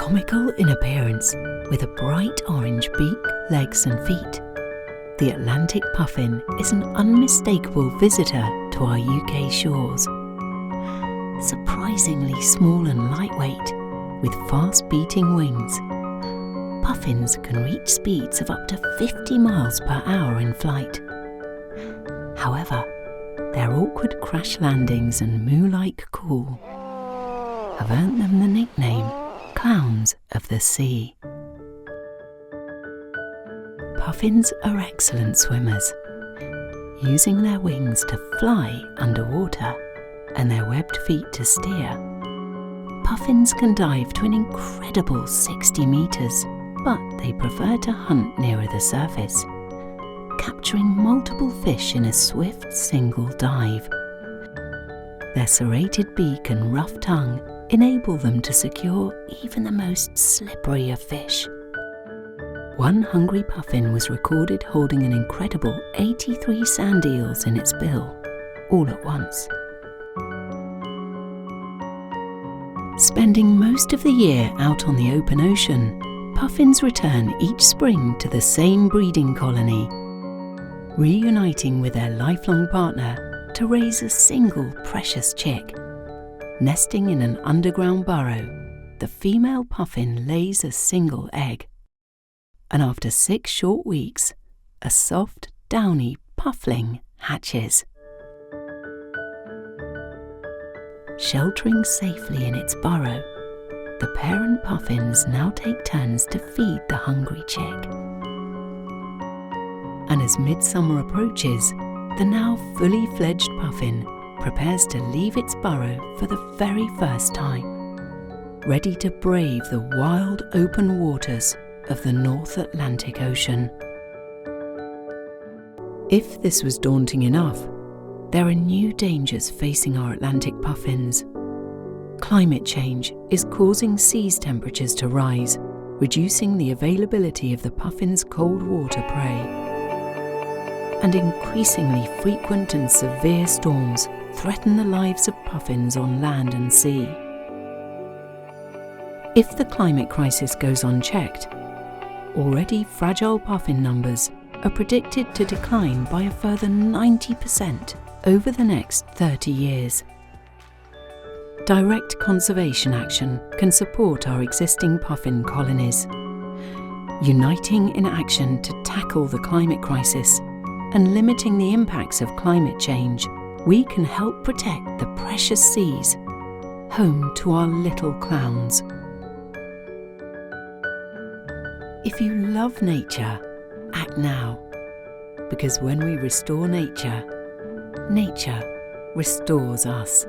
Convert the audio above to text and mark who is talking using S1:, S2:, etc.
S1: Comical in appearance, with a bright orange beak, legs and feet, the Atlantic puffin is an unmistakable visitor to our UK shores. Surprisingly small and lightweight, with fast-beating wings, puffins can reach speeds of up to 50 miles per hour in flight. However, their awkward crash landings and moo-like call have earned them the nickname clowns of the sea. Puffins are excellent swimmers, using their wings to fly underwater and their webbed feet to steer. Puffins can dive to an incredible 60 meters, but they prefer to hunt nearer the surface, capturing multiple fish in a swift single dive. Their serrated beak and rough tongue enable them to secure even the most slippery of fish. One hungry puffin was recorded holding an incredible 83 sand eels in its bill, all at once. Spending most of the year out on the open ocean, puffins return each spring to the same breeding colony, reuniting with their lifelong partner to raise a single precious chick. Nesting in an underground burrow, the female puffin lays a single egg, and after 6 short weeks, a soft, downy puffling hatches. Sheltering safely in its burrow, the parent puffins now take turns to feed the hungry chick. And as midsummer approaches, the now fully fledged puffin prepares to leave its burrow for the very first time, ready to brave the wild open waters of the North Atlantic Ocean. If this was daunting enough, there are new dangers facing our Atlantic puffins. Climate change is causing seas temperatures to rise, reducing the availability of the puffin's cold water prey. And increasingly frequent and severe storms threaten the lives of puffins on land and sea. If the climate crisis goes unchecked, already fragile puffin numbers are predicted to decline by a further 90% over the next 30 years. Direct conservation action can support our existing puffin colonies. Uniting in action to tackle the climate crisis and limiting the impacts of climate change, we can help protect the precious seas, home to our little clowns. If you love nature, act now, because when we restore nature, nature restores us.